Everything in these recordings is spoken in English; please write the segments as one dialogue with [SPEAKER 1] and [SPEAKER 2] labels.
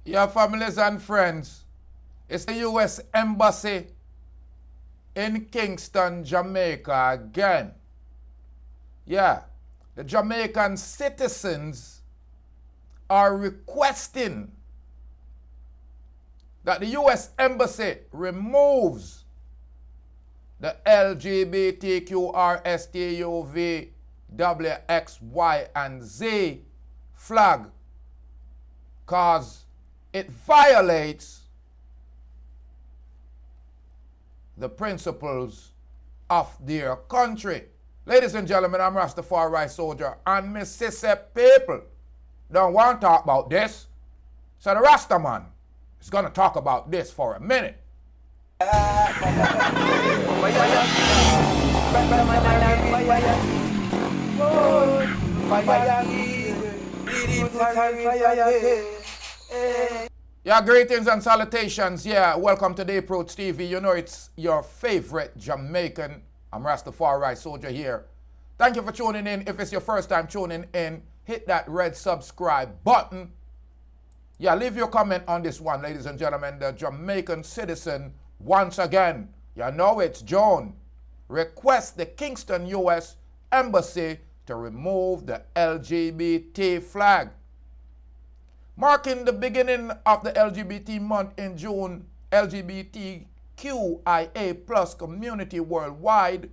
[SPEAKER 1] Your families and friends, it's the U.S. Embassy in Kingston, Jamaica again. Yeah, the Jamaican citizens are requesting that the U.S. Embassy removes the LGBTQ, RSTUV, WX, Y, and Z flag because it violates the principles of their country. Ladies and gentlemen, I'm Rastafari soldier, and Mississippi people don't want to talk about this. So the Rastaman is going to talk about this for a minute. Yeah, greetings and salutations. Yeah, welcome to Day Approach TV. You know it's your favorite Jamaican. I'm Rastafari soldier here. Thank you for tuning in. If it's your first time tuning in, hit that red subscribe button. Yeah, leave your comment on this one, ladies and gentlemen. The Jamaican citizen, once again, you know it's Joan, requests the Kingston U.S. Embassy to remove the LGBT flag. Marking the beginning of the LGBT month in June, LGBTQIA plus community worldwide,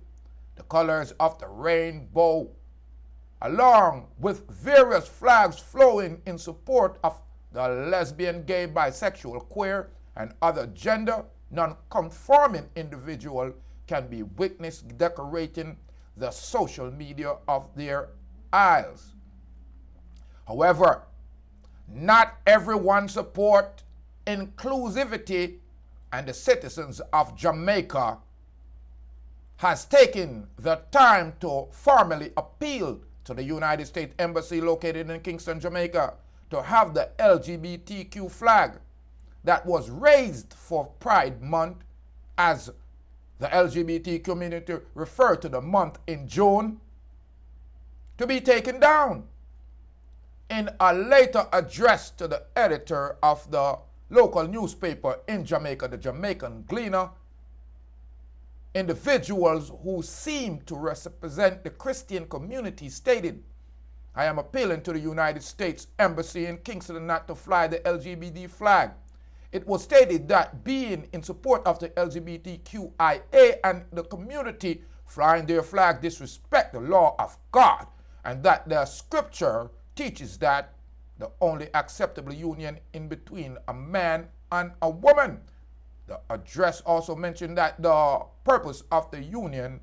[SPEAKER 1] the colors of the rainbow, along with various flags flowing in support of the lesbian, gay, bisexual, queer, and other gender non-conforming individual can be witnessed decorating the social media of their aisles. However, not everyone support inclusivity, and the citizens of Jamaica has taken the time to formally appeal to the United States Embassy located in Kingston, Jamaica, to have the LGBTQ flag that was raised for Pride Month, as the LGBT community referred to the month in June, to be taken down. In a later address to the editor of the local newspaper in Jamaica, the Jamaican Gleaner, individuals who seem to represent the Christian community stated, "I am appealing to the United States Embassy in Kingston not to fly the LGBT flag." It was stated that being in support of the LGBTQIA and the community flying their flag disrespect the law of God, and that the scripture teaches that the only acceptable union in between a man and a woman. The address also mentioned that the purpose of the union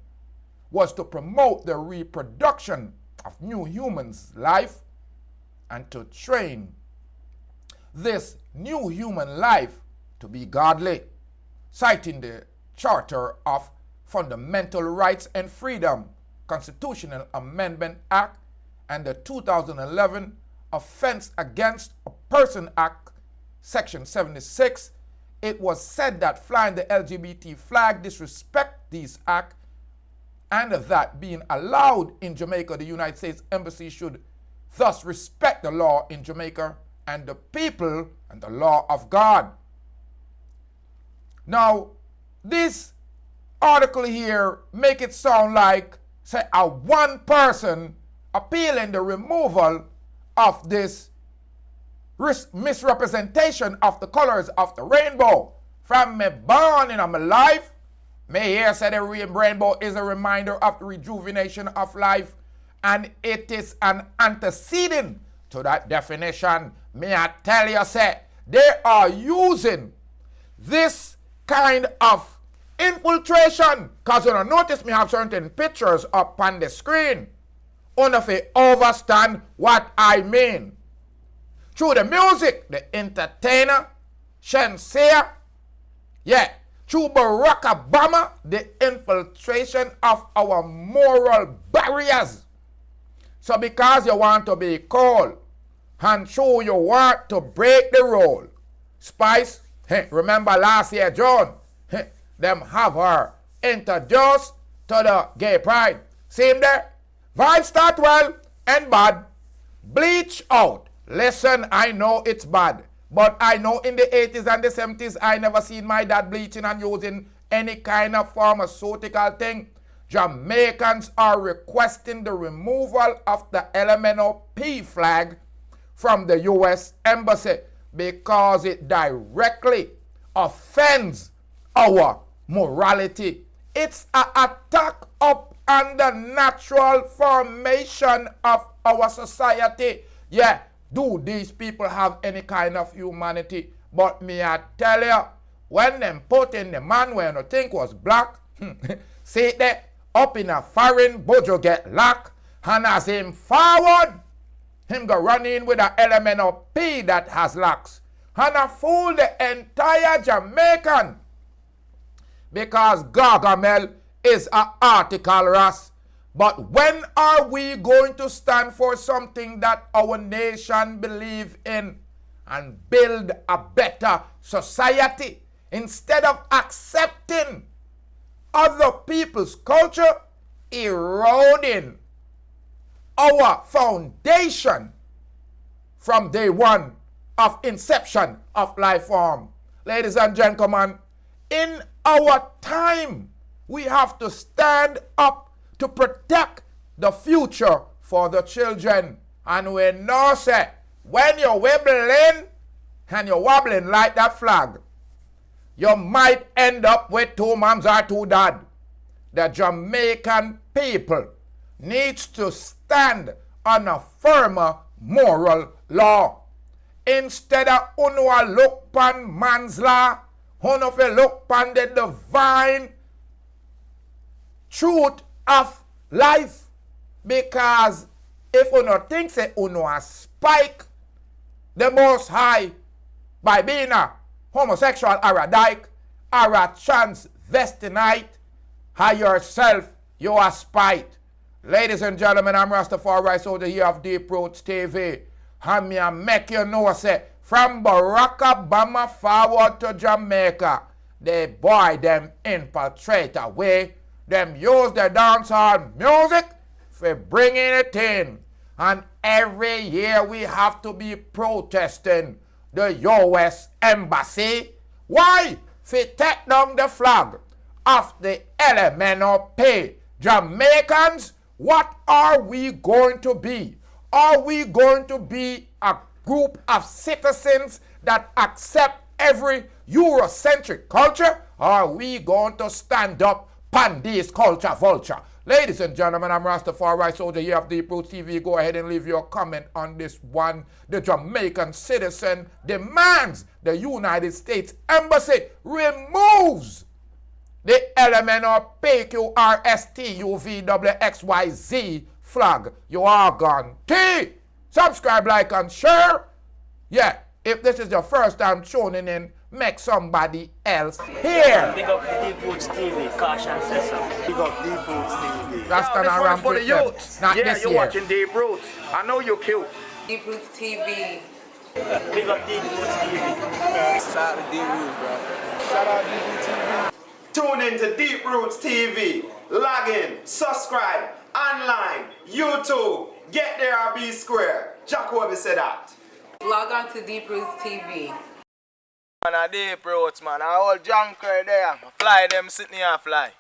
[SPEAKER 1] was to promote the reproduction of new humans' life and to train this new human life to be godly, citing the Charter of Fundamental Rights and Freedom, Constitutional Amendment Act, and the 2011 Offense Against a Person Act, Section 76. It was said that flying the LGBT flag disrespect these acts, and that being allowed in Jamaica, the United States Embassy should thus respect the law in Jamaica and the people and the law of God. Now, this article here make it sound like, say, a one person appealing the removal of this misrepresentation of the colors of the rainbow. From me born in my life, me here say the rainbow is a reminder of the rejuvenation of life, and it is an antecedent to that definition. May I tell you, say, they are using this kind of infiltration, because you don't notice me have certain pictures up on the screen. If you understand what I mean. Through the music, the entertainer, Shenseea, yeah, through Barack Obama, the infiltration of our moral barriers. So because you want to be cool, and true you want to break the rule, Spice, remember last year, John, them have her introduced to the gay pride. See him there? Vibes start well and bad. Bleach out. Listen, I know it's bad, But I know in the 80s and the 70s, I never seen my dad bleaching and using any kind of pharmaceutical thing. Jamaicans are requesting the removal of the LMNOP flag from the U.S. Embassy because it directly offends our morality. It's an attack up on the natural formation of our society. Yeah, do these people have any kind of humanity? But me, I tell you, when them put in the man when I think was black, see that up in a foreign bojo get locked, and as him forward, him go run in with a element of P that has locks, and a fool the entire Jamaican, because Gargamel is an article ras. But when are we going to stand for something that our nation believe in and build a better society instead of accepting other people's culture, eroding our foundation from day one of inception of life form? Ladies and gentlemen, in our time, we have to stand up to protect the future for the children. And we know, say, when you're wibbling and you're wobbling like that flag, you might end up with two moms or two dads. The Jamaican people needs to stand on a firmer moral law. Instead of uno look pan man's law, uno look pan the divine truth of life. Because if uno thinks that uno a spike the Most High by being a homosexual or a dyke or a transvestite, or yourself, you are spite. Ladies and gentlemen, I'm Rastafari soldier here of Deep Roots TV. And me make you know, say, from Barack Obama forward to Jamaica, they boy them infiltrate away. Them use the dancehall music for bringing it in. And every year we have to be protesting the U.S. Embassy. Why? For take down the flag of the LMNOP. Jamaicans, what are we going to be? Are we going to be a group of citizens that accept every Eurocentric culture? Or are we going to stand up Pandis culture vulture? Ladies and gentlemen, I'm Rastafari soldier here of Deep Roots TV. Go ahead and leave your comment on this one. The Jamaican citizen demands the United States Embassy removes the LMNOPQRSTUVWXYZ flag. You are gone. T. Subscribe, like, and share. Yeah, if this is your first time tuning in, make somebody else hear.
[SPEAKER 2] Big up the Deep Roots TV, Caution Sesame.
[SPEAKER 3] Big up Deep Roots TV.
[SPEAKER 1] That's
[SPEAKER 3] Yo, this one for the youth.
[SPEAKER 1] Not
[SPEAKER 3] yeah,
[SPEAKER 1] this
[SPEAKER 3] you're
[SPEAKER 1] year.
[SPEAKER 3] watching Deep Roots. I know you're cute.
[SPEAKER 4] Deep Roots TV.
[SPEAKER 2] Big up Deep Roots TV.
[SPEAKER 5] Shout out to Deep Roots, bro. Shout out DBTV.
[SPEAKER 3] Tune in to Deep Roots TV. Log in, subscribe, online, YouTube. Get there or be square. Jacoby said that.
[SPEAKER 4] Log on to Deep Roots TV.
[SPEAKER 5] Man, a Deep Roots, man. A whole junk right there. Fly them, sitting here, fly.